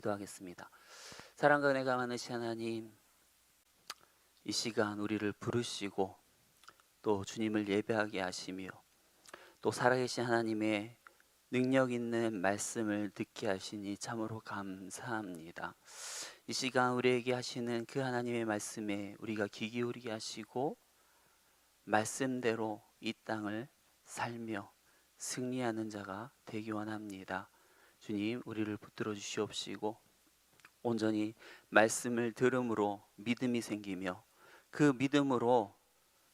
기도하겠습니다. 사랑과 은혜가 많으신 하나님, 이 시간 우리를 부르시고 또 주님을 예배하게 하시며 또 살아계신 하나님의 능력 있는 말씀을 듣게 하시니 참으로 감사합니다. 이 시간 우리에게 하시는 그 하나님의 말씀에 우리가 귀 기울이게 하시고 말씀대로 이 땅을 살며 승리하는 자가 되기 원합니다. 주님, 우리를 붙들어 주시옵시고 온전히 말씀을 들음으로 믿음이 생기며 그 믿음으로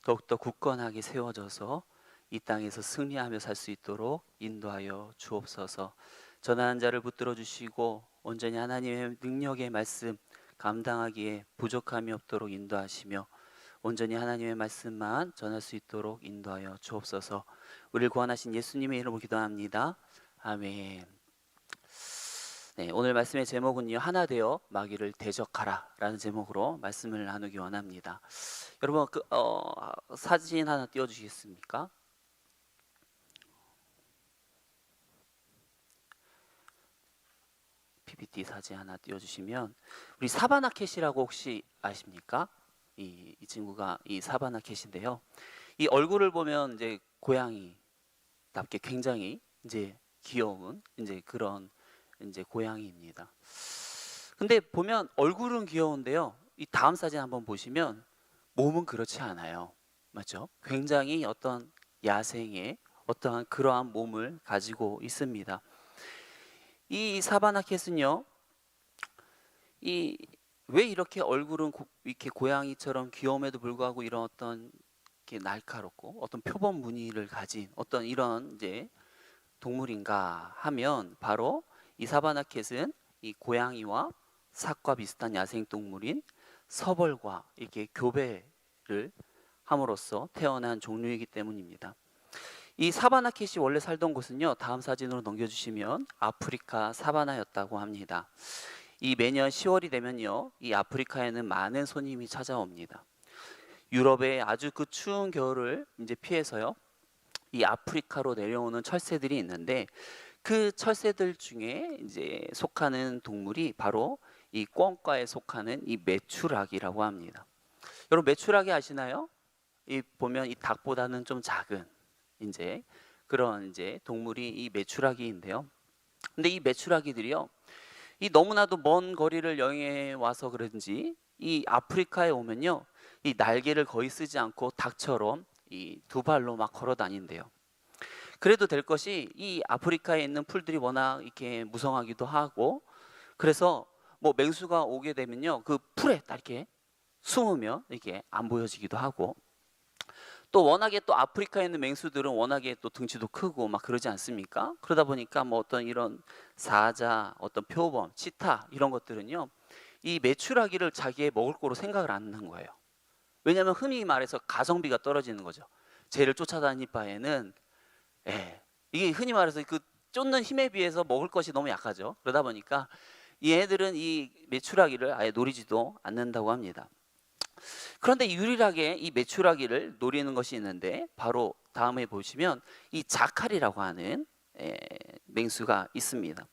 더욱더 굳건하게 세워져서 이 땅에서 승리하며 살 수 있도록 인도하여 주옵소서. 전하는 자를 붙들어 주시고 온전히 하나님의 능력의 말씀 감당하기에 부족함이 없도록 인도하시며 온전히 하나님의 말씀만 전할 수 있도록 인도하여 주옵소서. 우리를 구원하신 예수님의 이름으로 기도합니다. 아멘. 네, 오늘 말씀의 제목은요, 하나 되어 마귀를 대적하라 라는 제목으로 말씀을 나누기 원합니다. 여러분 사진 하나 띄워주시겠습니까? PPT 사진 하나 띄워주시면, 우리 사바나 캣이라고 혹시 아십니까? 이 친구가 이 사바나 캣인데요, 이 얼굴을 보면 이제 고양이답게 굉장히 이제 귀여운 이제 그런 이제 고양이입니다. 근데 보면 얼굴은 귀여운데요, 이 다음 사진 한번 보시면 몸은 그렇지 않아요. 맞죠? 굉장히 어떤 야생의 어떠한 그러한 몸을 가지고 있습니다. 이 사바나 캣은요, 왜 이렇게 얼굴은 이렇게 고양이처럼 귀여움에도 불구하고 이런 어떤 이렇게 날카롭고 어떤 표범 무늬를 가진 어떤 이런 이제 동물인가 하면, 바로 이 사바나 캣은 이 고양이와 사과 비슷한 야생 동물인 서벌과 이렇게 교배를 함으로써 태어난 종류이기 때문입니다. 이 사바나 캣이 원래 살던 곳은요, 다음 사진으로 넘겨주시면 아프리카 사바나였다고 합니다. 이 매년 10월이 되면요, 이 아프리카에는 많은 손님이 찾아옵니다. 유럽의 아주 그 추운 겨울을 이제 피해서요, 이 아프리카로 내려오는 철새들이 있는데, 그 철새들 중에 이제 속하는 동물이 바로 이 꿩과에 속하는 이 메추라기라고 합니다. 여러분, 메추라기 아시나요? 이 보면 이 닭보다는 좀 작은 이제 그런 이제 동물이 이 메추라기인데요. 근데 이 메추라기들이요, 이 너무나도 먼 거리를 여행해 와서 그런지 이 아프리카에 오면요, 이 날개를 거의 쓰지 않고 닭처럼 이 두 발로 막 걸어 다닌대요. 그래도 될 것이, 이 아프리카에 있는 풀들이 워낙 이렇게 무성하기도 하고, 그래서 뭐 맹수가 오게 되면요, 그 풀에 딱 이렇게 숨으면 이렇게 안 보여지기도 하고, 또 워낙에 또 아프리카에 있는 맹수들은 워낙에 또 등치도 크고 막 그러지 않습니까? 그러다 보니까 뭐 어떤 이런 사자, 어떤 표범, 치타 이런 것들은요, 이 메추라기를 자기의 먹을 거로 생각을 안 하는 거예요. 왜냐하면 흔히 말해서 가성비가 떨어지는 거죠. 쟤를 쫓아다닐 바에는, 이게 흔히 말해서 그 쫓는 힘에 비해서 먹을 것이 너무 약하죠. 그러다 보니까 이 애들은 이 메추라기를 아예 노리지도 않는다고 합니다. 그런데 유일하게 이 메추라기를 노리는 것이 있는데, 바로 다음에 보시면 이 자칼이라고 하는 맹수가 있습니다.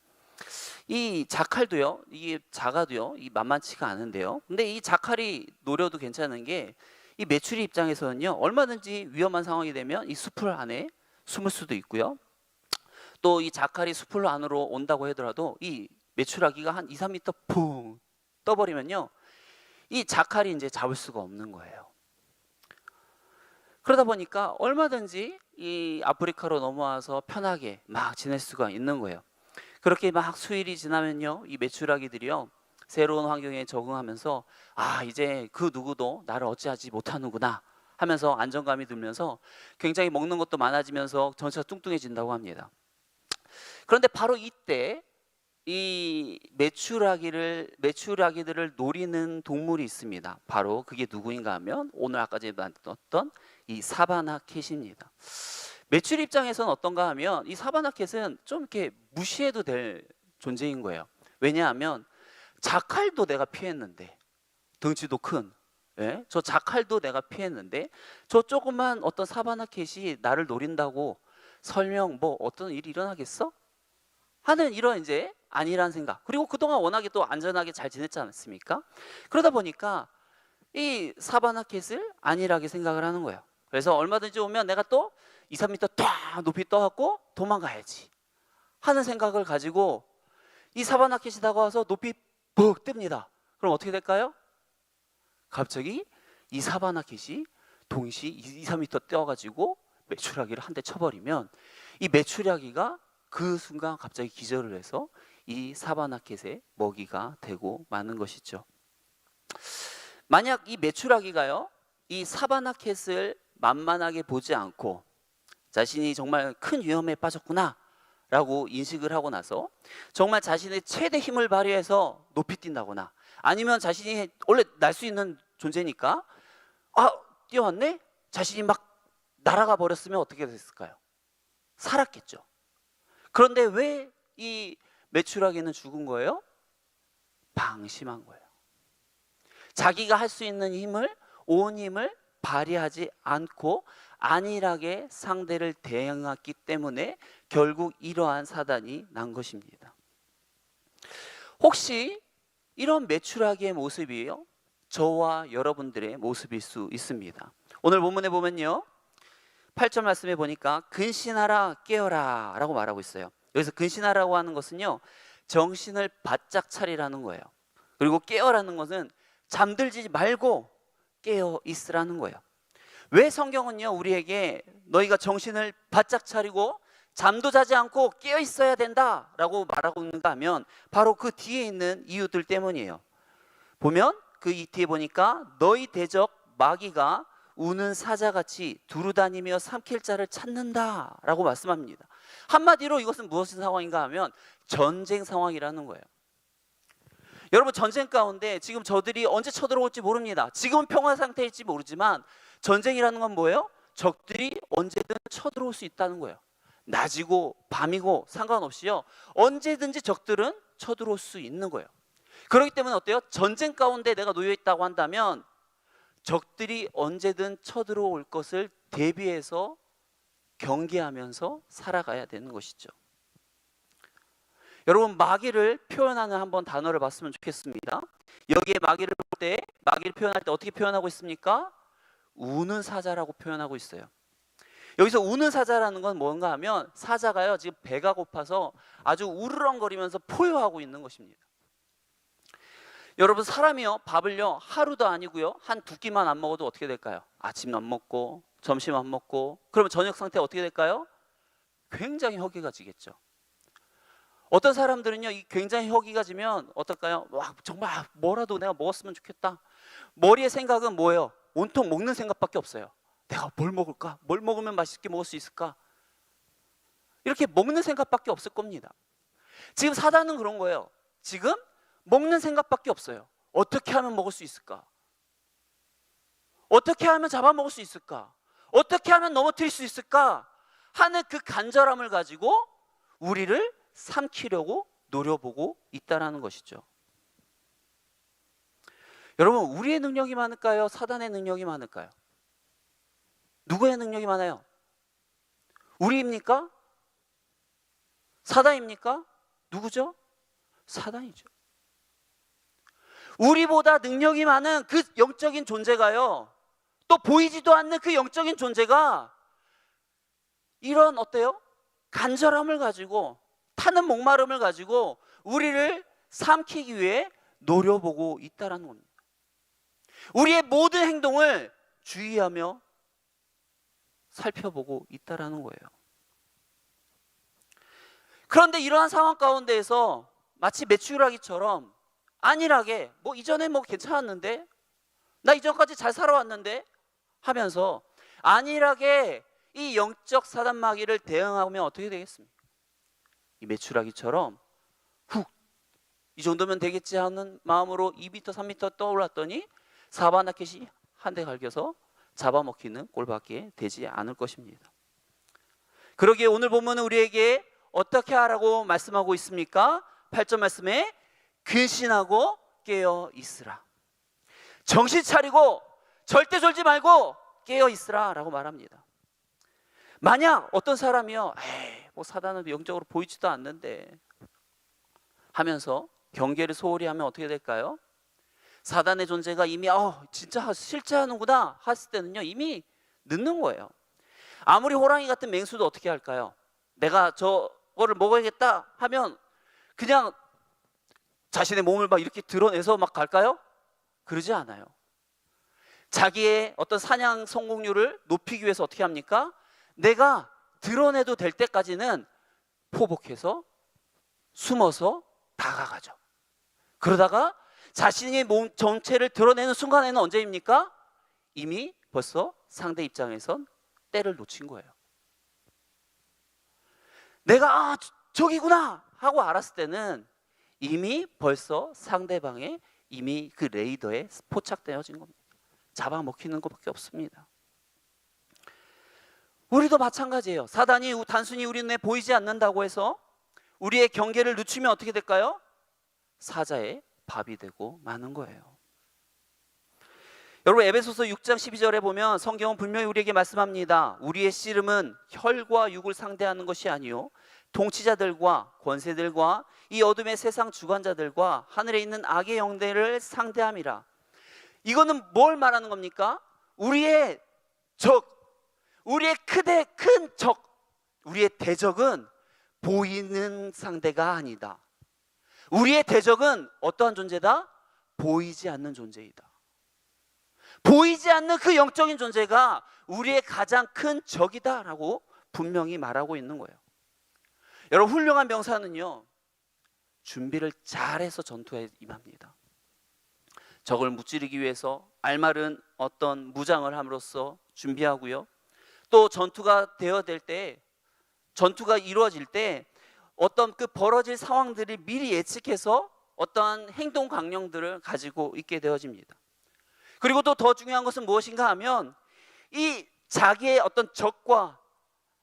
이 자칼도요, 이게 작아도요, 이 만만치가 않은데요, 근데 이 자칼이 노려도 괜찮은 게, 이 메추리 입장에서는요, 얼마든지 위험한 상황이 되면 이 숲을 안에 숨을 수도 있고요, 또 이 자칼이 숲을 안으로 온다고 하더라도 이 메추라기가 한 2, 3m 붕 떠버리면요, 이 자칼이 이제 잡을 수가 없는 거예요. 그러다 보니까 얼마든지 이 아프리카로 넘어와서 편하게 막 지낼 수가 있는 거예요. 그렇게 막 수일이 지나면요, 이 메추라기들이요, 새로운 환경에 적응하면서 이제 그 누구도 나를 어찌하지 못하는구나 하면서 안정감이 들면서 굉장히 먹는 것도 많아지면서 전체가 뚱뚱해진다고 합니다. 그런데 바로 이때 이 메추라기들을 노리는 동물이 있습니다. 바로 그게 누구인가 하면, 오늘 아까 전에 만났던 이 사바나 캣입니다. 메추리 입장에서는 어떤가 하면, 이 사바나 캣은 좀 이렇게 무시해도 될 존재인 거예요. 왜냐하면 자칼도 내가 피했는데, 덩치도 큰 저 자칼도 내가 피했는데, 저 조그만 어떤 사바나 캣이 나를 노린다고 설령 뭐 어떤 일이 일어나겠어? 하는 이런 이제 아니란 생각, 그리고 그동안 워낙에 또 안전하게 잘 지냈지 않습니까? 그러다 보니까 이 사바나켓을 안일하게 생각을 하는 거예요. 그래서 얼마든지 오면 내가 또 2, 3m 딱 높이 떠갖고 도망가야지 하는 생각을 가지고 이 사바나켓이 다가와서 높이 푹 뜹니다. 그럼 어떻게 될까요? 갑자기 이 사바나켓이 동시 2, 3m 뛰어가지고 메추라기를 한 대 쳐버리면 이 메추라기가 그 순간 갑자기 기절을 해서 이 사바나켓의 먹이가 되고 마는 것이죠. 만약 이 메추라기가요, 이 사바나켓을 만만하게 보지 않고 자신이 정말 큰 위험에 빠졌구나 라고 인식을 하고 나서 정말 자신의 최대 힘을 발휘해서 높이 뛴다거나, 아니면 자신이 원래 날 수 있는 존재니까 뛰어왔네? 자신이 막 날아가 버렸으면 어떻게 됐을까요? 살았겠죠. 그런데 왜 이 메추라기는 죽은 거예요? 방심한 거예요. 자기가 할 수 있는 힘을, 온 힘을 발휘하지 않고 안일하게 상대를 대응했기 때문에 결국 이러한 사단이 난 것입니다. 혹시 이런 메추라기의 모습이요, 저와 여러분들의 모습일 수 있습니다. 오늘 본문에 보면요, 8절 말씀에 보니까 근신하라 깨어라 라고 말하고 있어요. 여기서 근신하라고 하는 것은요, 정신을 바짝 차리라는 거예요. 그리고 깨어라는 것은 잠들지 말고 깨어 있으라는 거예요. 왜 성경은요, 우리에게 너희가 정신을 바짝 차리고 잠도 자지 않고 깨어 있어야 된다 라고 말하고 있는가 하면 바로 그 뒤에 있는 이유들 때문이에요. 보면 그 이 뒤에 보니까 너희 대적 마귀가 우는 사자같이 두루다니며 삼킬 자를 찾는다 라고 말씀합니다. 한마디로 이것은 무엇인 상황인가 하면 전쟁 상황이라는 거예요. 여러분, 전쟁 가운데 지금 저들이 언제 쳐들어올지 모릅니다. 지금은 평화 상태일지 모르지만 전쟁이라는 건 뭐예요? 적들이 언제든 쳐들어올 수 있다는 거예요. 낮이고 밤이고 상관없이요, 언제든지 적들은 쳐들어올 수 있는 거예요. 그렇기 때문에 어때요? 전쟁 가운데 내가 놓여 있다고 한다면 적들이 언제든 쳐들어올 것을 대비해서 경계하면서 살아가야 되는 것이죠. 여러분, 마귀를 표현하는 한번 단어를 봤으면 좋겠습니다. 여기에 마귀를 볼 때, 마귀를 표현할 때 어떻게 표현하고 있습니까? 우는 사자라고 표현하고 있어요. 여기서 우는 사자라는 건 뭔가 하면 사자가요, 지금 배가 고파서 아주 우르렁거리면서 포효하고 있는 것입니다. 여러분, 사람이요, 밥을요 하루도 아니고요 한 두 끼만 안 먹어도 어떻게 될까요? 아침 안 먹고 점심 안 먹고 그러면 저녁 상태 어떻게 될까요? 굉장히 허기가 지겠죠. 어떤 사람들은요, 이 굉장히 허기가 지면 어떨까요? 와, 정말 뭐라도 내가 먹었으면 좋겠다. 머리의 생각은 뭐예요? 온통 먹는 생각밖에 없어요. 내가 뭘 먹을까? 뭘 먹으면 맛있게 먹을 수 있을까? 이렇게 먹는 생각밖에 없을 겁니다. 지금 사단은 그런 거예요. 지금 먹는 생각밖에 없어요. 어떻게 하면 먹을 수 있을까? 어떻게 하면 잡아먹을 수 있을까? 어떻게 하면 넘어뜨릴 수 있을까? 하는 그 간절함을 가지고 우리를 삼키려고 노려보고 있다는 것이죠. 여러분, 우리의 능력이 많을까요? 사단의 능력이 많을까요? 누구의 능력이 많아요? 우리입니까? 사단입니까? 누구죠? 사단이죠. 우리보다 능력이 많은 그 영적인 존재가요, 또 보이지도 않는 그 영적인 존재가 이런 어때요? 간절함을 가지고, 타는 목마름을 가지고 우리를 삼키기 위해 노려보고 있다는 겁니다. 우리의 모든 행동을 주의하며 살펴보고 있다는 거예요. 그런데 이러한 상황 가운데에서 마치 메추라기처럼 안일하게 이전에 괜찮았는데, 나 이전까지 잘 살아왔는데 하면서 안일하게 이 영적 사단 마귀를 대응하면 어떻게 되겠습니까? 이 메추라기처럼 훅, 이 정도면 되겠지 하는 마음으로 2m, 3m 떠올랐더니 사바나켓이 한 대 갈겨서 잡아먹히는 꼴밖에 되지 않을 것입니다. 그러기에 오늘 본문은 우리에게 어떻게 하라고 말씀하고 있습니까? 8절 말씀에 근신하고 깨어 있으라. 정신 차리고 절대 졸지 말고 깨어 있으라 라고 말합니다. 만약 어떤 사람이요, 사단은 영적으로 보이지도 않는데 하면서 경계를 소홀히 하면 어떻게 될까요? 사단의 존재가 이미 진짜 실제 하는구나 했을 때는요, 이미 늦는 거예요. 아무리 호랑이 같은 맹수도 어떻게 할까요? 내가 저거를 먹어야겠다 하면 그냥 자신의 몸을 막 이렇게 드러내서 막 갈까요? 그러지 않아요. 자기의 어떤 사냥 성공률을 높이기 위해서 어떻게 합니까? 내가 드러내도 될 때까지는 포복해서 숨어서 다가가죠. 그러다가 자신의 몸 전체를 드러내는 순간에는 언제입니까? 이미 벌써 상대 입장에선 때를 놓친 거예요. 내가 저기구나 하고 알았을 때는 이미 벌써 상대방의 이미 그 레이더에 포착되어진 겁니다. 잡아먹히는 것밖에 없습니다. 우리도 마찬가지예요. 사단이 단순히 우리 눈에 보이지 않는다고 해서 우리의 경계를 늦추면 어떻게 될까요? 사자의 밥이 되고 마는 거예요. 여러분, 에베소서 6장 12절에 보면 성경은 분명히 우리에게 말씀합니다. 우리의 씨름은 혈과 육을 상대하는 것이 아니요 통치자들과 권세들과 이 어둠의 세상 주관자들과 하늘에 있는 악의 영들을 상대함이라. 이거는 뭘 말하는 겁니까? 우리의 적, 우리의 큰 적, 우리의 대적은 보이는 상대가 아니다. 우리의 대적은 어떠한 존재다? 보이지 않는 존재이다. 보이지 않는 그 영적인 존재가 우리의 가장 큰 적이다라고 분명히 말하고 있는 거예요. 여러분, 훌륭한 병사는요, 준비를 잘해서 전투에 임합니다. 적을 무찌르기 위해서 알마른 어떤 무장을 함으로써 준비하고요. 또 전투가 되어질 때, 전투가 이루어질 때 어떤 그 벌어질 상황들을 미리 예측해서 어떠한 행동 강령들을 가지고 있게 되어집니다. 그리고 또 더 중요한 것은 무엇인가 하면 이 자기의 어떤 적과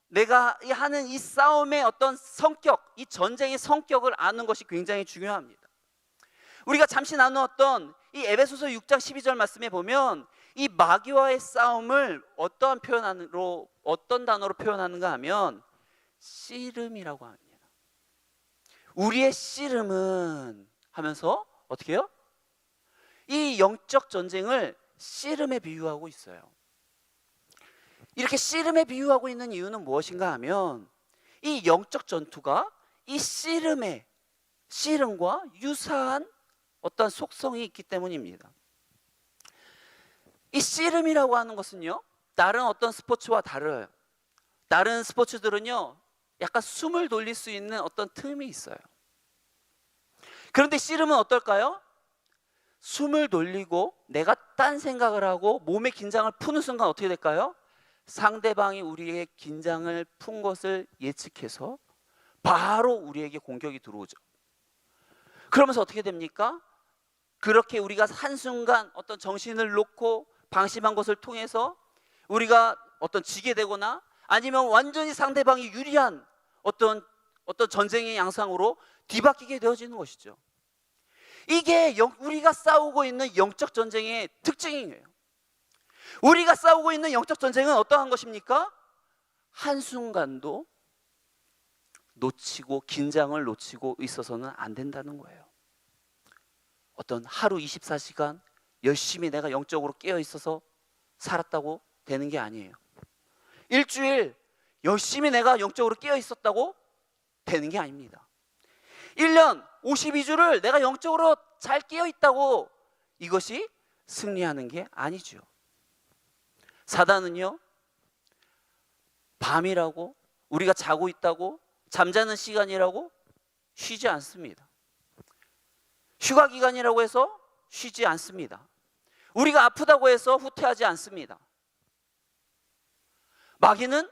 내가 하는 이 싸움의 어떤 성격, 이 전쟁의 성격을 아는 것이 굉장히 중요합니다. 우리가 잠시 나누었던 이 에베소서 6장 12절 말씀에 보면 이 마귀와의 싸움을 어떤 단어로 표현하는가 하면 씨름이라고 합니다. 우리의 씨름은 하면서 어떻게 해요? 이 영적 전쟁을 씨름에 비유하고 있어요. 이렇게 씨름에 비유하고 있는 이유는 무엇인가 하면 이 영적 전투가 이 씨름과 유사한 어떤 속성이 있기 때문입니다. 이 씨름이라고 하는 것은요, 다른 어떤 스포츠와 달라요. 다른 스포츠들은요, 약간 숨을 돌릴 수 있는 어떤 틈이 있어요. 그런데 씨름은 어떨까요? 숨을 돌리고 내가 딴 생각을 하고 몸의 긴장을 푸는 순간 어떻게 될까요? 상대방이 우리의 긴장을 푼 것을 예측해서 바로 우리에게 공격이 들어오죠. 그러면서 어떻게 됩니까? 그렇게 우리가 한순간 어떤 정신을 놓고 방심한 것을 통해서 우리가 어떤 지게 되거나 아니면 완전히 상대방이 유리한 어떤 전쟁의 양상으로 뒤바뀌게 되어지는 것이죠. 이게 우리가 싸우고 있는 영적 전쟁의 특징이에요. 우리가 싸우고 있는 영적 전쟁은 어떠한 것입니까? 한순간도 긴장을 놓치고 있어서는 안 된다는 거예요. 어떤 하루 24시간 열심히 내가 영적으로 깨어 있어서 살았다고 되는 게 아니에요. 일주일 열심히 내가 영적으로 깨어 있었다고 되는 게 아닙니다. 1년 52주를 내가 영적으로 잘 깨어 있다고 이것이 승리하는 게 아니죠. 사단은요, 밤이라고 우리가 자고 있다고 잠자는 시간이라고 쉬지 않습니다. 휴가 기간이라고 해서 쉬지 않습니다. 우리가 아프다고 해서 후퇴하지 않습니다. 마귀는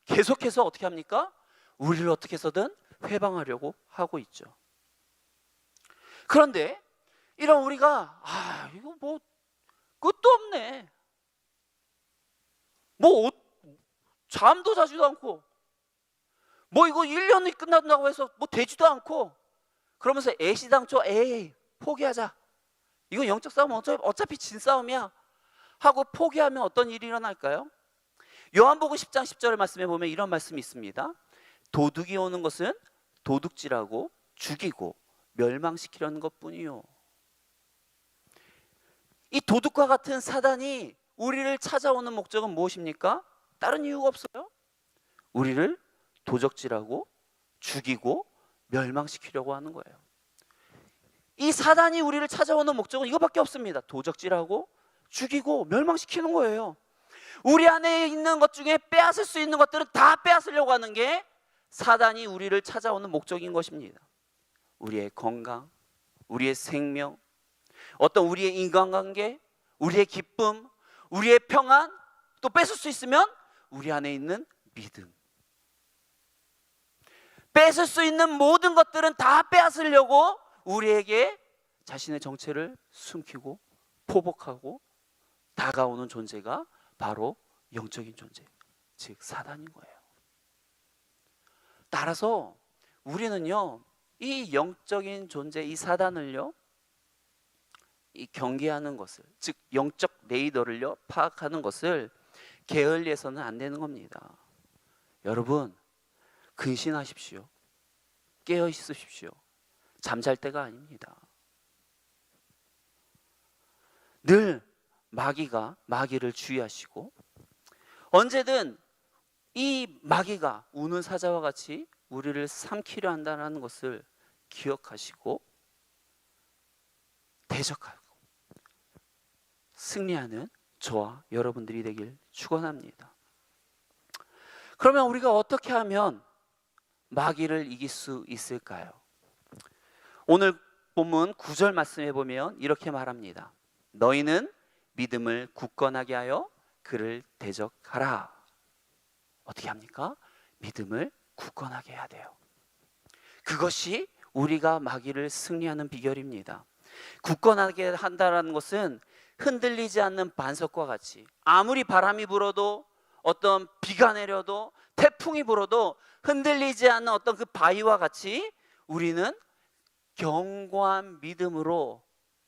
계속해서 어떻게 합니까? 우리를 어떻게 해서든 회방하려고 하고 있죠. 그런데 이런 우리가 이거 뭐 끝도 없네. 뭐 잠도 자지도 않고 뭐 이거 1년이 끝난다고 해서 뭐 되지도 않고 그러면서 애시당초 포기하자. 이거 영적 싸움 어차피 진 싸움이야 하고 포기하면 어떤 일이 일어날까요? 요한복음 10장 10절을 말씀해 보면 이런 말씀이 있습니다. 도둑이 오는 것은 도둑질하고 죽이고 멸망시키려는 것뿐이요. 이 도둑과 같은 사단이 우리를 찾아오는 목적은 무엇입니까? 다른 이유가 없어요. 우리를 도적질하고 죽이고 멸망시키려고 하는 거예요. 이 사단이 우리를 찾아오는 목적은 이거밖에 없습니다. 도적질하고 죽이고 멸망시키는 거예요. 우리 안에 있는 것 중에 빼앗을 수 있는 것들은 다 빼앗으려고 하는 게 사단이 우리를 찾아오는 목적인 것입니다. 우리의 건강, 우리의 생명, 어떤 우리의 인간관계, 우리의 기쁨, 우리의 평안, 또 뺏을 수 있으면 우리 안에 있는 믿음. 뺏을 수 있는 모든 것들은 다 빼앗으려고 우리에게 자신의 정체를 숨기고 포복하고 다가오는 존재가 바로 영적인 존재, 즉 사단인 거예요. 따라서 우리는요, 이 영적인 존재, 이 사단을요, 이 경계하는 것을, 즉 영적 레이더를요 파악하는 것을 게을리해서는 안 되는 겁니다. 여러분, 근신하십시오. 깨어 있으십시오. 잠잘 때가 아닙니다. 늘 마귀를 주의하시고 언제든 이 마귀가 우는 사자와 같이 우리를 삼키려 한다는 것을 기억하시고 대적하고 승리하는 저와 여러분들이 되길 축원합니다. 그러면 우리가 어떻게 하면 마귀를 이길 수 있을까요? 오늘 본문 9절 말씀해 보면 이렇게 말합니다. 너희는 믿음을 굳건하게 하여 그를 대적하라. 어떻게 합니까? 믿음을 굳건하게 해야 돼요. 그것이 우리가 마귀를 승리하는 비결입니다. 굳건하게 한다는 것은 흔들리지 않는 반석과 같이 아무리 바람이 불어도 어떤 비가 내려도 태풍이 불어도 흔들리지 않는 어떤 그 바위와 같이 우리는 견고한 믿음으로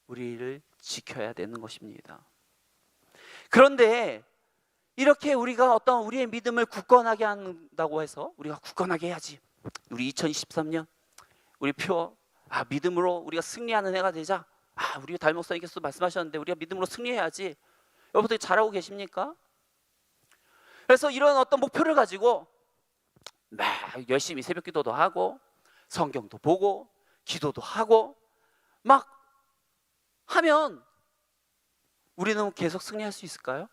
우리를 지켜야 되는 것입니다. 그런데 이렇게 우리가 어떤 우리의 믿음을 굳건하게 한다고 해서 우리가 굳건하게 해야지, 우리 2023년 우리 믿음으로 우리가 승리하는 해가 되자, 우리 담임 목사님께서 말씀하셨는데 우리가 믿음으로 승리해야지, 여러분들이 잘하고 계십니까? 그래서 이런 어떤 목표를 가지고 막 열심히 새벽 기도도 하고 성경도 보고 기도도 하고 막 하면 우리는 계속 승리할 수 있을까요?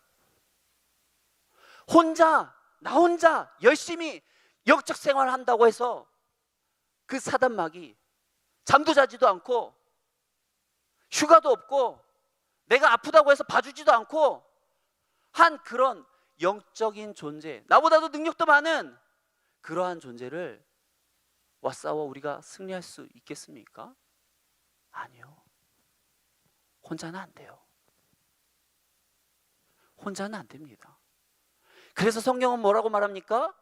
나 혼자 열심히 영적 생활을 한다고 해서 그 사단 마귀 잠도 자지도 않고 휴가도 없고 내가 아프다고 해서 봐주지도 않고 한 그런 영적인 존재, 나보다도 능력도 많은 그러한 존재를 맞싸워 우리가 승리할 수 있겠습니까? 아니요. 혼자는 안 돼요. 혼자는 안 됩니다. 그래서 성경은 뭐라고 말합니까?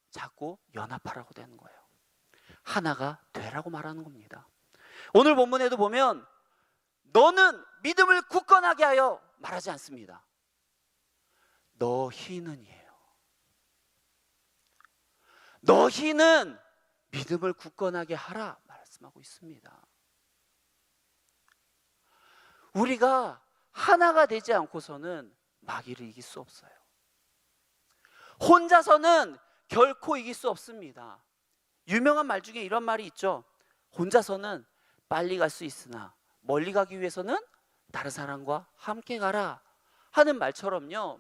자꾸 연합하라고 되는 거예요. 하나가 되라고 말하는 겁니다. 오늘 본문에도 보면 너는 믿음을 굳건하게 하여 말하지 않습니다. 너희는이에요. 너희는 믿음을 굳건하게 하라 말씀하고 있습니다. 우리가 하나가 되지 않고서는 마귀를 이길 수 없어요. 혼자서는 결코 이길 수 없습니다. 유명한 말 중에 이런 말이 있죠. 혼자서는 빨리 갈 수 있으나 멀리 가기 위해서는 다른 사람과 함께 가라 하는 말처럼요,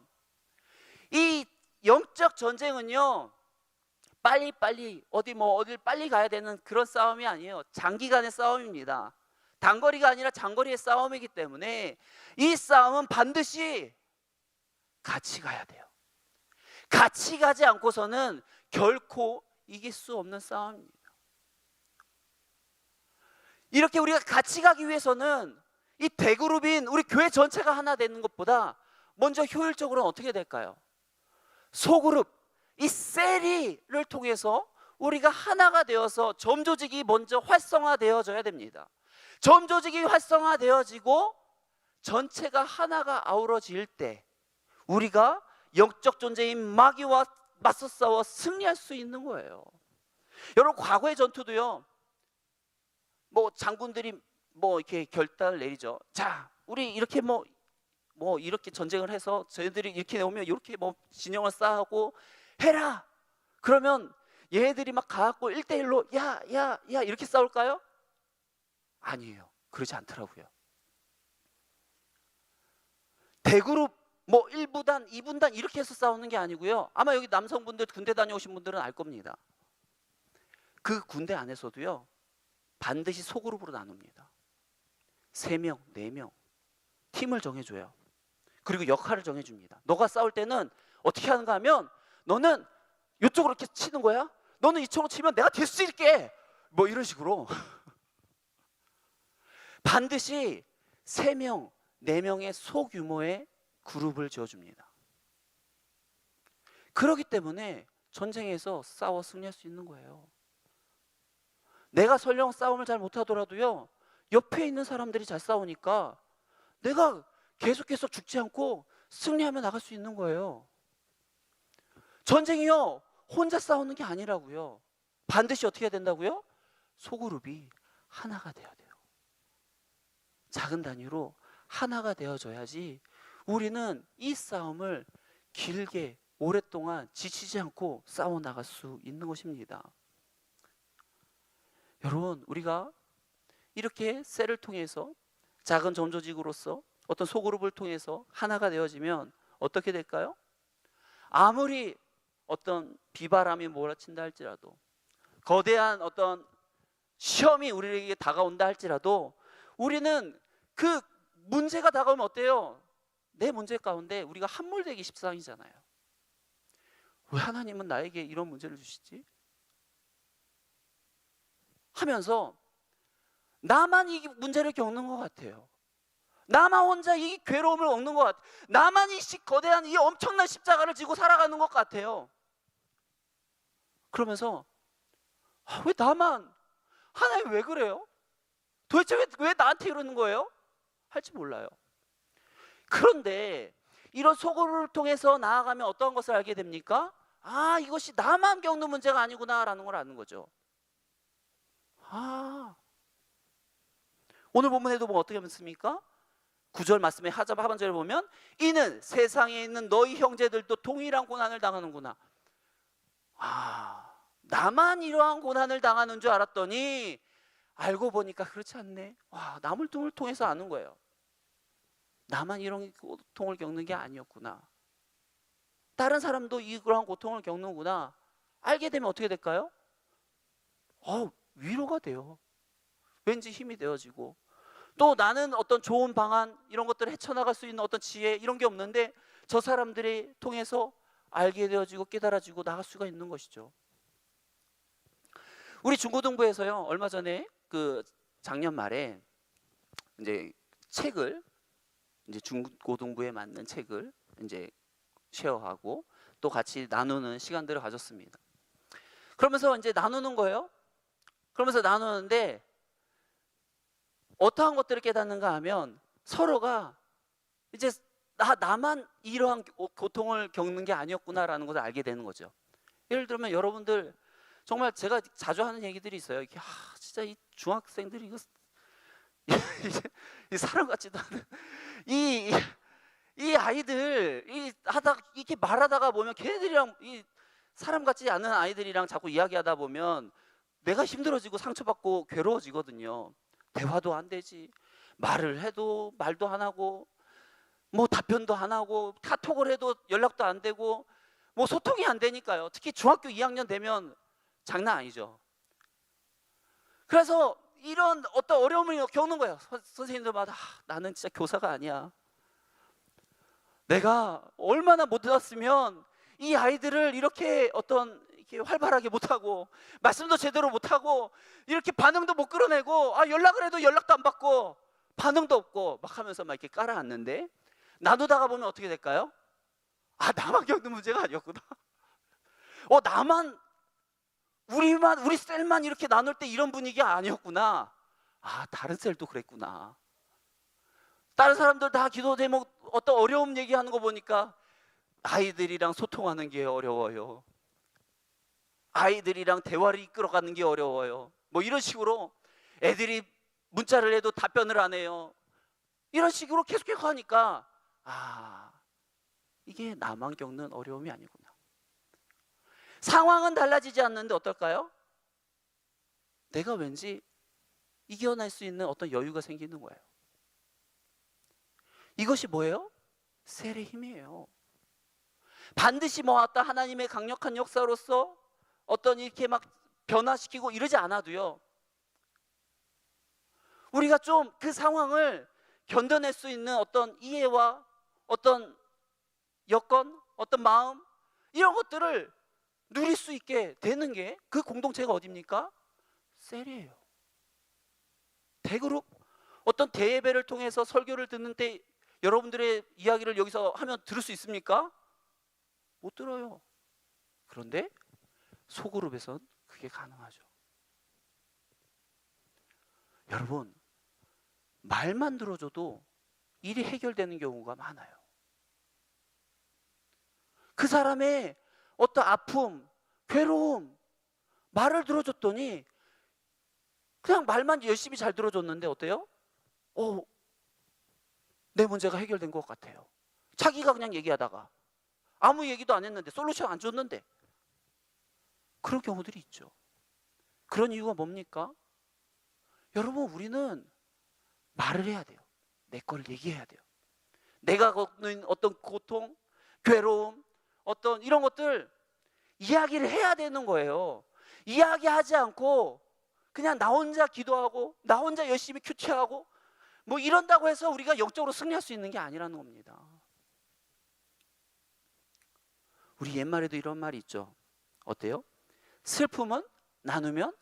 이 영적 전쟁은요 빨리 어딜 빨리 가야 되는 그런 싸움이 아니에요. 장기간의 싸움입니다. 단거리가 아니라 장거리의 싸움이기 때문에 이 싸움은 반드시 같이 가야 돼요. 같이 가지 않고서는 결코 이길 수 없는 싸움입니다. 이렇게 우리가 같이 가기 위해서는 이 대그룹인 우리 교회 전체가 하나 되는 것보다 먼저 효율적으로는 어떻게 될까요? 소그룹, 이 셀을 통해서 우리가 하나가 되어서 점조직이 먼저 활성화되어져야 됩니다. 점조직이 활성화되어지고 전체가 하나가 아우러질 때 우리가 영적 존재인 마귀와 맞서 싸워 승리할 수 있는 거예요. 여러분, 과거의 전투도요 뭐 장군들이 뭐 이렇게 결단을 내리죠. 자, 우리 이렇게 뭐 이렇게 전쟁을 해서 저희들이 이렇게 나오면 이렇게 뭐 진영을 쌓고 해라. 그러면 얘네들이 막 가갖고 1대1로 야 이렇게 싸울까요? 아니에요. 그러지 않더라고요. 대그룹 뭐 1부단, 2분단 이렇게 해서 싸우는 게 아니고요. 아마 여기 남성분들 군대 다녀오신 분들은 알 겁니다. 그 군대 안에서도요, 반드시 소그룹으로 나눕니다. 3명, 4명 팀을 정해줘요. 그리고 역할을 정해줍니다. 너가 싸울 때는 어떻게 하는가 하면 너는 이쪽으로 이렇게 치는 거야. 너는 이쪽으로 치면 내가 뒤에서 찔게. 뭐 이런 식으로 반드시 3명, 4명의 소규모의 그룹을 지어줍니다. 그렇기 때문에 전쟁에서 싸워 승리할 수 있는 거예요. 내가 설령 싸움을 잘 못하더라도요, 옆에 있는 사람들이 잘 싸우니까 내가 계속 죽지 않고 승리하며 나갈 수 있는 거예요. 전쟁이요, 혼자 싸우는 게 아니라고요. 반드시 어떻게 해야 된다고요? 소그룹이 하나가 되어야 돼요. 작은 단위로 하나가 되어져야지 우리는 이 싸움을 길게 오랫동안 지치지 않고 싸워 나갈 수 있는 것입니다. 여러분, 우리가 이렇게 셀을 통해서 작은 점조직으로서 어떤 소그룹을 통해서 하나가 되어지면 어떻게 될까요? 아무리 어떤 비바람이 몰아친다 할지라도, 거대한 어떤 시험이 우리에게 다가온다 할지라도, 우리는 그 문제가 다가오면 어때요? 내 문제 가운데 우리가 함몰되기 십상이잖아요. 왜 하나님은 나에게 이런 문제를 주시지? 하면서 나만 이 문제를 겪는 것 같아요. 나만 혼자 이 괴로움을 겪는 것 같아요. 나만 이 거대한 이 엄청난 십자가를 지고 살아가는 것 같아요. 그러면서 왜 나만, 하나님 왜 그래요? 도대체 왜 나한테 이러는 거예요? 할지 몰라요. 그런데 이런 소그룹을 통해서 나아가면 어떤 것을 알게 됩니까? 아, 이것이 나만 겪는 문제가 아니구나 라는 걸 아는 거죠. 오늘 본문에도 뭐 어떻게 했습니까? 9절 말씀에 하반절에 보면 이는 세상에 있는 너희 형제들도 동일한 고난을 당하는구나. 나만 이러한 고난을 당하는 줄 알았더니 알고 보니까 그렇지 않네. 남을 통해서 아는 거예요. 나만 이런 고통을 겪는 게 아니었구나. 다른 사람도 이러한 고통을 겪는구나. 알게 되면 어떻게 될까요? 위로가 돼요. 왠지 힘이 되어지고, 또 나는 어떤 좋은 방안 이런 것들을 헤쳐나갈 수 있는 어떤 지혜 이런 게 없는데 저 사람들이 통해서 알게 되어지고 깨달아지고 나갈 수가 있는 것이죠. 우리 중고등부에서요, 얼마 전에 그 작년 말에 이제 책을, 이제 중고등부에 맞는 책을 이제 쉐어하고 또 같이 나누는 시간들을 가졌습니다. 그러면서 이제 나누는 거예요. 그러면서 나누는데 어떠한 것들을 깨닫는가 하면 서로가 이제 나만 이러한 고통을 겪는 게 아니었구나라는 것을 알게 되는 거죠. 예를 들면 여러분들 정말 제가 자주 하는 얘기들이 있어요. 진짜 이 중학생들이 이거 이 사람 같지도 않은 이 아이들 이렇게 말하다가 보면 걔네들이랑 이 사람 같지 않은 아이들이랑 자꾸 이야기하다 보면 내가 힘들어지고 상처받고 괴로워지거든요. 대화도 안 되지, 말을 해도 말도 안 하고, 뭐 답변도 안 하고, 카톡을 해도 연락도 안 되고, 뭐 소통이 안 되니까요. 특히 중학교 2학년 되면 장난 아니죠. 그래서 이런 어떤 어려움을 겪는 거예요. 선생님들마다 나는 진짜 교사가 아니야. 내가 얼마나 못했으면 이 아이들을 이렇게 이렇게 활발하게 못하고, 말씀도 제대로 못하고, 이렇게 반응도 못 끌어내고, 연락을 해도 연락도 안 받고, 반응도 없고, 막 하면서 막 이렇게 깔아앉는데, 나누다가 보면 어떻게 될까요? 나만 겪는 문제가 아니었구나. 우리 셀만 이렇게 나눌 때 이런 분위기가 아니었구나. 다른 셀도 그랬구나. 다른 사람들 다 기도 제목 어떤 어려움 얘기하는 거 보니까 아이들이랑 소통하는 게 어려워요. 아이들이랑 대화를 이끌어가는 게 어려워요. 뭐 이런 식으로 애들이 문자를 해도 답변을 안 해요. 이런 식으로 계속 하니까 이게 나만 겪는 어려움이 아니구나. 상황은 달라지지 않는데 어떨까요? 내가 왠지 이겨낼 수 있는 어떤 여유가 생기는 거예요. 이것이 뭐예요? 셀의 힘이에요. 반드시 모았다 하나님의 강력한 역사로서 어떤 이렇게 막 변화시키고 이러지 않아도요, 우리가 좀 그 상황을 견뎌낼 수 있는 어떤 이해와 어떤 여건, 어떤 마음, 이런 것들을 누릴 수 있게 되는 게 그 공동체가 어디입니까? 셀이에요. 대그룹, 어떤 대예배를 통해서 설교를 듣는 때 여러분들의 이야기를 여기서 하면 들을 수 있습니까? 못 들어요. 그런데 소그룹에선 그게 가능하죠. 여러분, 말만 들어줘도 일이 해결되는 경우가 많아요. 그 사람의 어떤 아픔, 괴로움, 말을 들어줬더니 그냥 말만 열심히 잘 들어줬는데 어때요? 내 문제가 해결된 것 같아요. 자기가 그냥 얘기하다가 아무 얘기도 안 했는데, 솔루션 안 줬는데, 그런 경우들이 있죠. 그런 이유가 뭡니까? 여러분, 우리는 말을 해야 돼요. 내 걸 얘기해야 돼요. 내가 겪는 어떤 고통, 괴로움, 어떤 이런 것들 이야기를 해야 되는 거예요. 이야기하지 않고 그냥 나 혼자 기도하고 나 혼자 열심히 큐티하고 뭐 이런다고 해서 우리가 영적으로 승리할 수 있는 게 아니라는 겁니다. 우리 옛말에도 이런 말이 있죠. 어때요? 슬픔은 나누면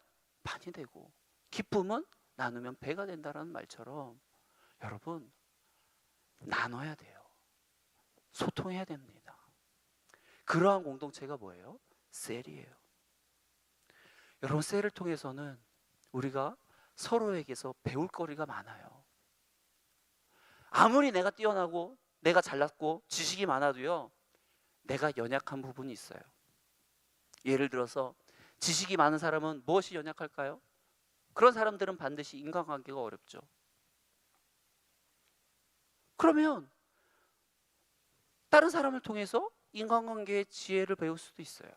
반이 되고 기쁨은 나누면 배가 된다라는 말처럼, 여러분, 나눠야 돼요. 소통해야 됩니다. 그러한 공동체가 뭐예요? 셀이에요. 여러분, 셀을 통해서는 우리가 서로에게서 배울 거리가 많아요. 아무리 내가 뛰어나고 내가 잘났고 지식이 많아도요, 내가 연약한 부분이 있어요. 예를 들어서 지식이 많은 사람은 무엇이 연약할까요? 그런 사람들은 반드시 인간관계가 어렵죠. 그러면 다른 사람을 통해서 인간관계의 지혜를 배울 수도 있어요.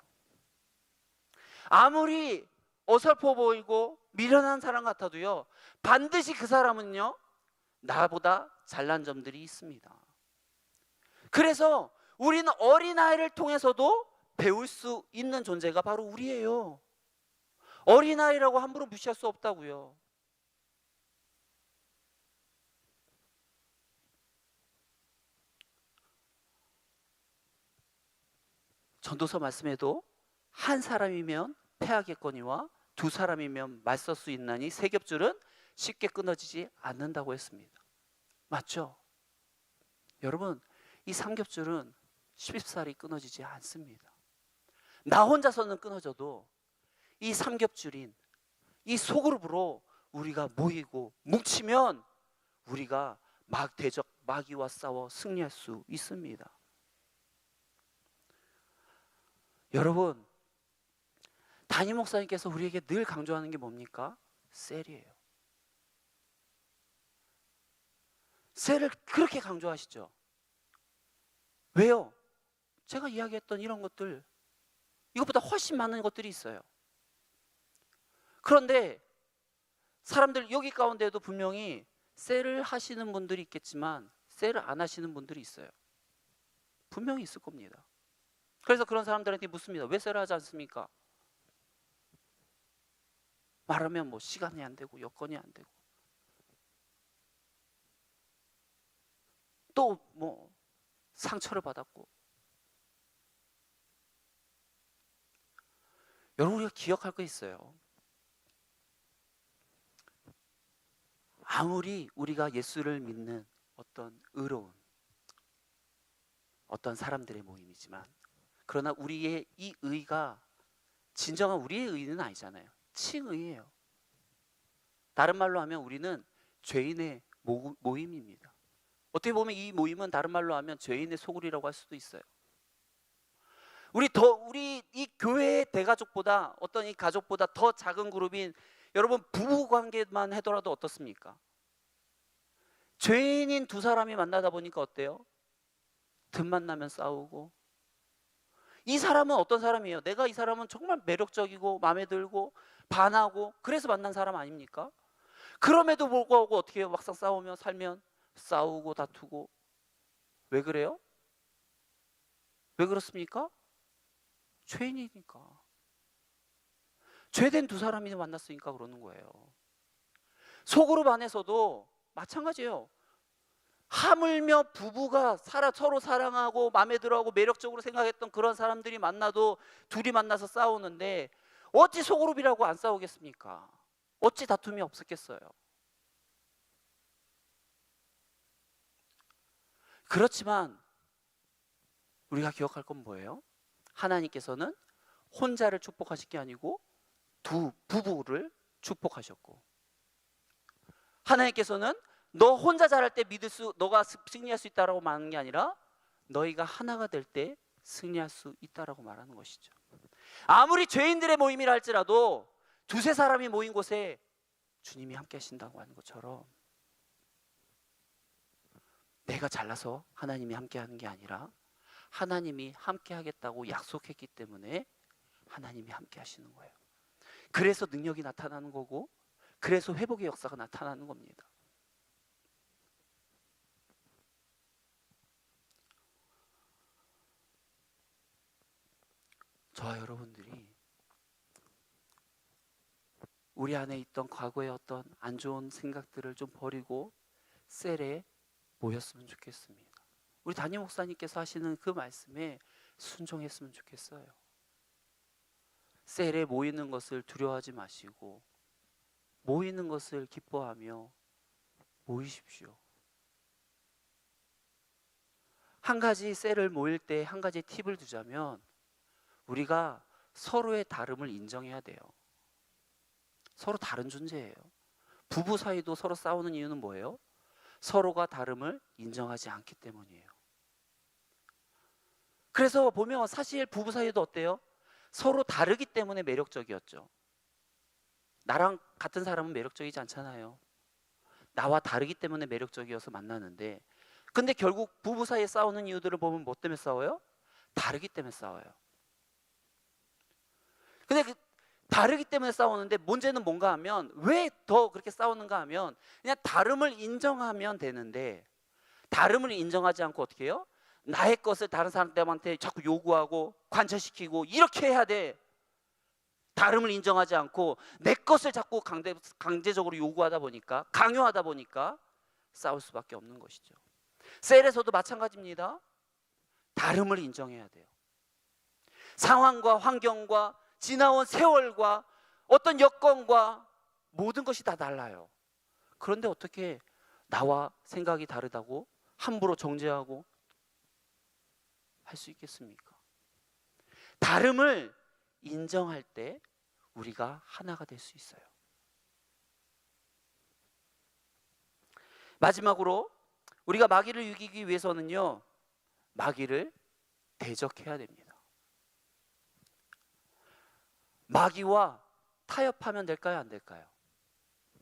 아무리 어설퍼 보이고 미련한 사람 같아도요, 반드시 그 사람은요, 나보다 잘난 점들이 있습니다. 그래서 우리는 어린아이를 통해서도 배울 수 있는 존재가 바로 우리예요. 어린아이라고 함부로 무시할 수 없다고요. 전도서 말씀에도 한 사람이면 패하겠거니와 두 사람이면 맞설 수 있나니 세 겹줄은 쉽게 끊어지지 않는다고 했습니다. 맞죠? 여러분, 이 삼겹줄은 쉽사리 끊어지지 않습니다. 나 혼자서는 끊어져도 이 삼겹줄인 이 소그룹으로 우리가 모이고 뭉치면 우리가 대적 마귀와 싸워 승리할 수 있습니다. 여러분, 담임 목사님께서 우리에게 늘 강조하는 게 뭡니까? 셀이에요. 셀을 그렇게 강조하시죠. 왜요? 제가 이야기했던 이런 것들, 이것보다 훨씬 많은 것들이 있어요. 그런데 사람들 여기 가운데도 분명히 셀을 하시는 분들이 있겠지만 셀을 안 하시는 분들이 있어요. 분명히 있을 겁니다. 그래서 그런 사람들한테 묻습니다. 왜 셀을 하지 않습니까? 말하면 뭐 시간이 안 되고 여건이 안 되고 또 뭐 상처를 받았고. 여러분, 우리가 기억할 거 있어요. 아무리 우리가 예수를 믿는 어떤 의로운 어떤 사람들의 모임이지만, 그러나 우리의 이 의가 진정한 우리의 의는 아니잖아요. 칭의예요. 다른 말로 하면 우리는 죄인의 모임입니다. 어떻게 보면 이 모임은 다른 말로 하면 죄인의 소굴이라고 할 수도 있어요. 우리 이 교회의 대가족보다, 어떤 이 가족보다 더 작은 그룹인 여러분 부부 관계만 하더라도 어떻습니까? 죄인인 두 사람이 만나다 보니까 어때요? 틈만 나면 싸우고. 이 사람은 어떤 사람이에요? 내가 이 사람은 정말 매력적이고 마음에 들고 반하고 그래서 만난 사람 아닙니까? 그럼에도 불구하고 어떻게 해요? 막상 싸우면 살면 싸우고 다투고. 왜 그래요? 왜 그렇습니까? 죄인이니까. 죄된 두 사람이 만났으니까 그러는 거예요. 소그룹 안에서도 마찬가지예요. 하물며 부부가 서로 사랑하고 마음에 들어하고 매력적으로 생각했던 그런 사람들이 만나도 둘이 만나서 싸우는데 어찌 소그룹이라고 안 싸우겠습니까? 어찌 다툼이 없었겠어요? 그렇지만 우리가 기억할 건 뭐예요? 하나님께서는 혼자를 축복하실 게 아니고 두 부부를 축복하셨고, 하나님께서는 너 혼자 잘할 때 너가 승리할 수 있다라고 말하는 게 아니라 너희가 하나가 될 때 승리할 수 있다라고 말하는 것이죠. 아무리 죄인들의 모임이라 할지라도 두세 사람이 모인 곳에 주님이 함께 하신다고 하는 것처럼 내가 잘나서 하나님이 함께 하는 게 아니라 하나님이 함께 하겠다고 약속했기 때문에 하나님이 함께 하시는 거예요. 그래서 능력이 나타나는 거고, 그래서 회복의 역사가 나타나는 겁니다. 저와 여러분들이 우리 안에 있던 과거의 어떤 안 좋은 생각들을 좀 버리고 셀에 모였으면 좋겠습니다. 우리 담임 목사님께서 하시는 그 말씀에 순종했으면 좋겠어요. 셀에 모이는 것을 두려워하지 마시고 모이는 것을 기뻐하며 모이십시오. 한 가지 셀을 모일 때 한 가지 팁을 두자면 우리가 서로의 다름을 인정해야 돼요. 서로 다른 존재예요. 부부 사이도 서로 싸우는 이유는 뭐예요? 서로가 다름을 인정하지 않기 때문이에요. 그래서 보면 사실 부부 사이도 어때요? 서로 다르기 때문에 매력적이었죠. 나랑 같은 사람은 매력적이지 않잖아요. 나와 다르기 때문에 매력적이어서 만나는데, 근데 결국 부부 사이에 싸우는 이유들을 보면 뭐 때문에 싸워요? 다르기 때문에 싸워요. 근데 다르기 때문에 싸우는데 문제는 뭔가 하면, 왜 더 그렇게 싸우는가 하면 그냥 다름을 인정하면 되는데 다름을 인정하지 않고 어떻게 해요? 나의 것을 다른 사람한테 자꾸 요구하고 관철시키고 이렇게 해야 돼. 다름을 인정하지 않고 내 것을 자꾸 강제적으로 요구하다 보니까, 강요하다 보니까 싸울 수밖에 없는 것이죠. 셀에서도 마찬가지입니다. 다름을 인정해야 돼요. 상황과 환경과 지나온 세월과 어떤 여건과 모든 것이 다 달라요. 그런데 어떻게 나와 생각이 다르다고 함부로 정죄하고 할 수 있겠습니까? 다름을 인정할 때 우리가 하나가 될 수 있어요. 마지막으로 우리가 마귀를 이기기 위해서는요, 마귀를 대적해야 됩니다. 마귀와 타협하면 될까요? 안 될까요?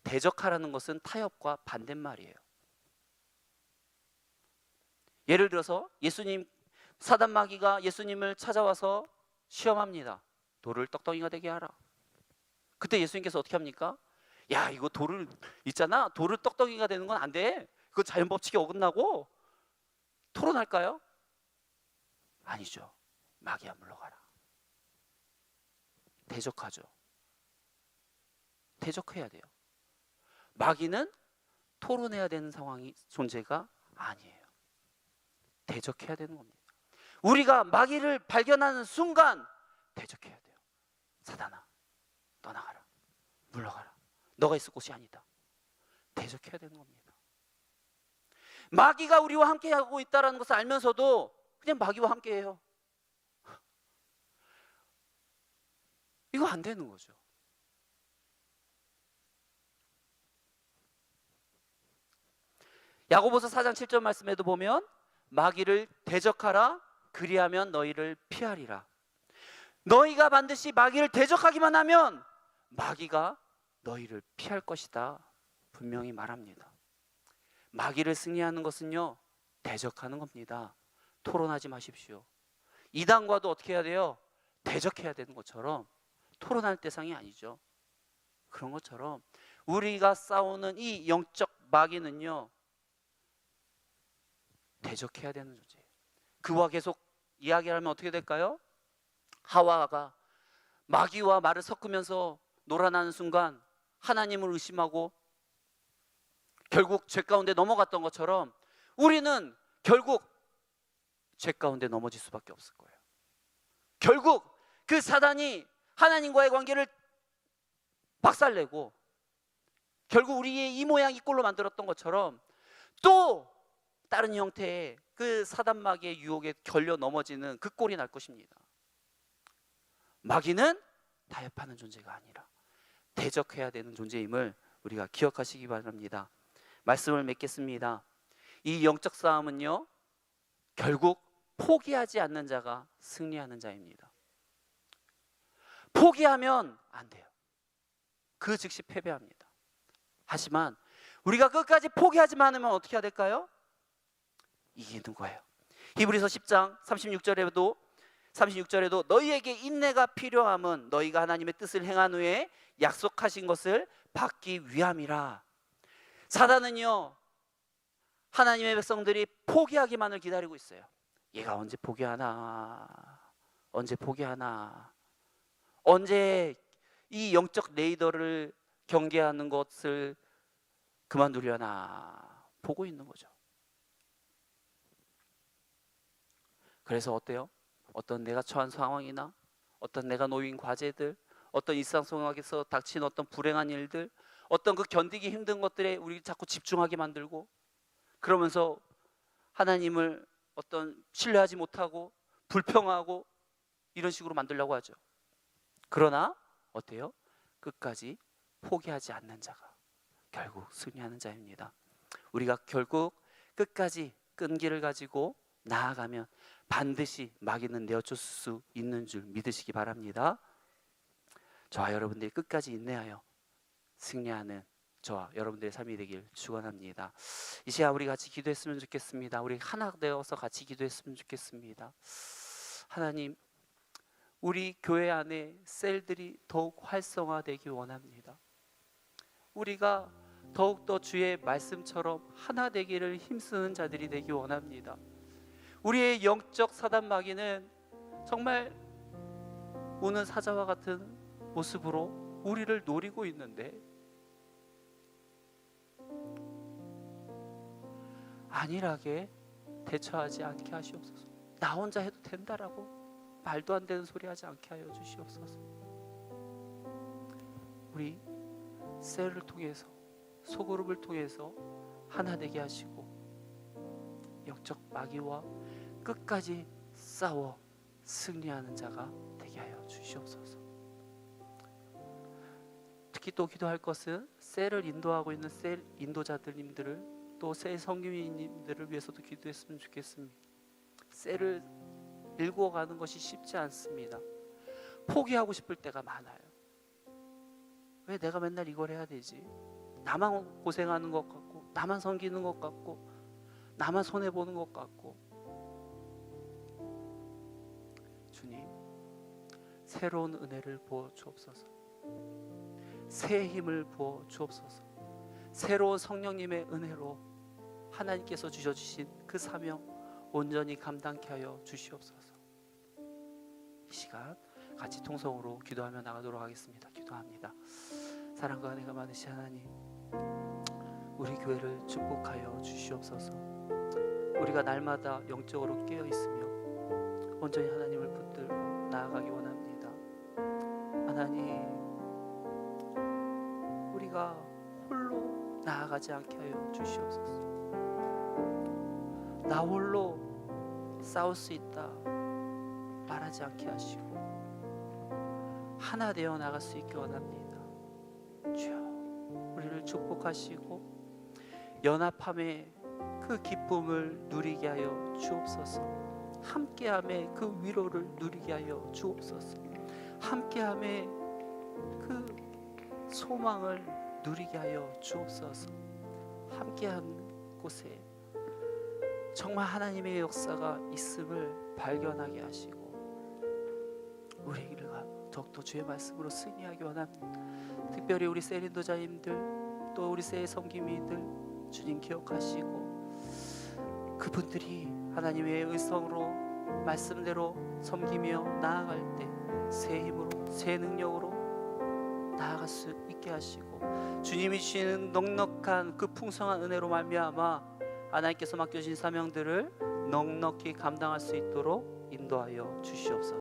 대적하라는 것은 타협과 반대말이에요. 예를 들어서 사단 마귀가 예수님을 찾아와서 시험합니다. 돌을 떡덩이가 되게 하라. 그때 예수님께서 어떻게 합니까? 야, 이거 돌을 있잖아. 돌을 떡덩이가 되는 건 안 돼. 그거 자연 법칙에 어긋나고. 토론할까요? 아니죠. 마귀야 물러가라. 대적하죠. 대적해야 돼요. 마귀는 토론해야 되는 존재가 아니에요. 대적해야 되는 겁니다. 우리가 마귀를 발견하는 순간 대적해야 돼요. 사단아, 떠나가라. 물러가라. 너가 있을 곳이 아니다. 대적해야 되는 겁니다. 마귀가 우리와 함께하고 있다는 것을 알면서도 그냥 마귀와 함께해요. 이거 안 되는 거죠. 야고보서 4장 7절 말씀에도 보면 마귀를 대적하라, 그리하면 너희를 피하리라. 너희가 반드시 마귀를 대적하기만 하면 마귀가 너희를 피할 것이다 분명히 말합니다. 마귀를 승리하는 것은요, 대적하는 겁니다. 토론하지 마십시오. 이단과도 어떻게 해야 돼요? 대적해야 되는 것처럼, 토론할 대상이 아니죠. 그런 것처럼 우리가 싸우는 이 영적 마귀는요, 대적해야 되는 존재예요. 그와 계속 이야기를 하면 어떻게 될까요? 하와가 마귀와 말을 섞으면서 놀아나는 순간 하나님을 의심하고 결국 죄 가운데 넘어갔던 것처럼 우리는 결국 죄 가운데 넘어질 수밖에 없을 거예요. 결국 그 사단이 하나님과의 관계를 박살내고 결국 우리의 이 모양 이 꼴로 만들었던 것처럼 또 다른 형태의 그 사단 마귀의 유혹에 걸려 넘어지는 그 꼴이 날 것입니다. 마귀는 타협하는 존재가 아니라 대적해야 되는 존재임을 우리가 기억하시기 바랍니다. 말씀을 맺겠습니다. 이 영적 싸움은요, 결국 포기하지 않는 자가 승리하는 자입니다. 포기하면 안 돼요. 그 즉시 패배합니다. 하지만 우리가 끝까지 포기하지 않으면 어떻게 해야 될까요? 이기는 거예요. 히브리서 10장 36절에도 너희에게 인내가 필요함은 너희가 하나님의 뜻을 행한 후에 약속하신 것을 받기 위함이라. 사단은요, 하나님의 백성들이 포기하기만을 기다리고 있어요. 얘가 언제 포기하나, 언제 포기하나, 언제 이 영적 레이더를 경계하는 것을 그만두려나 보고 있는 거죠. 그래서 어때요? 어떤 내가 처한 상황이나 어떤 내가 놓인 과제들, 어떤 일상생활에서 닥친 어떤 불행한 일들, 어떤 그 견디기 힘든 것들에 우리 자꾸 집중하게 만들고, 그러면서 하나님을 어떤 신뢰하지 못하고 불평하고 이런 식으로 만들려고 하죠. 그러나 어때요? 끝까지 포기하지 않는 자가 결국 승리하는 자입니다. 우리가 결국 끝까지 끈기를 가지고 나아가면 반드시 마귀는 내어쫓을 수 있는 줄 믿으시기 바랍니다. 저와 여러분들이 끝까지 인내하여 승리하는 저와 여러분들의 삶이 되길 축원합니다. 이 시간 우리 같이 기도했으면 좋겠습니다. 우리 하나 되어서 같이 기도했으면 좋겠습니다. 하나님, 우리 교회 안에 셀들이 더욱 활성화되기 원합니다. 우리가 더욱더 주의 말씀처럼 하나 되기를 힘쓰는 자들이 되기 원합니다. 우리의 영적 사단 마귀는 정말 우는 사자와 같은 모습으로 우리를 노리고 있는데, 안일하게 대처하지 않게 하시옵소서. 나 혼자 해도 된다라고 말도 안 되는 소리 하지 않게 하여 주시옵소서. 우리 셀을 통해서, 소그룹을 통해서 하나 되게 하시고 영적 마귀와 끝까지 싸워 승리하는 자가 되게 하여 주시옵소서. 특히 또 기도할 것은 셀을 인도하고 있는 셀 인도자들님들을, 또 셀 성교인님들을 위해서도 기도했으면 좋겠습니다. 셀을 일구어가는 것이 쉽지 않습니다. 포기하고 싶을 때가 많아요. 왜 내가 맨날 이걸 해야 되지? 나만 고생하는 것 같고, 나만 섬기는 것 같고, 나만 손해보는 것 같고. 주님, 새로운 은혜를 부어 주옵소서. 새 힘을 부어 주옵소서. 새로운 성령님의 은혜로 하나님께서 주셔주신 그 사명 온전히 감당케 하여 주시옵소서. 이 시간 같이 통성으로 기도하며 나가도록 하겠습니다. 기도합니다. 사랑과 은혜가 많으신 하나님, 우리 교회를 축복하여 주시옵소서. 우리가 날마다 영적으로 깨어 있으며 온전히 하나님을 붙들고 나아가기 원합니다. 하나님, 우리가 홀로 나아가지 않게 하여 주시옵소서. 나 홀로 싸울 수 있다 말하지 않게 하시고 하나 되어 나갈 수 있게 원합니다. 주여, 우리를 축복하시고 연합함의 그 기쁨을 누리게 하여 주옵소서. 함께함의 그 위로를 누리게 하여 주옵소서. 함께함의 그 소망을 누리게 하여 주옵소서. 함께한 곳에 정말 하나님의 역사가 있음을 발견하게 하시고 우리가 더욱더 주의 말씀으로 승리하기 원합니다. 특별히 우리 세린도자님들 또 우리 세 섬김이들 주님 기억하시고 그분들이 하나님의 의성으로 말씀대로 섬기며 나아갈 때 새 힘으로 새 능력으로 나아갈 수 있게 하시고 주님이 주시는 넉넉한 그 풍성한 은혜로 말미암아 하나님께서 맡겨주신 사명들을 넉넉히 감당할 수 있도록 인도하여 주시옵소서.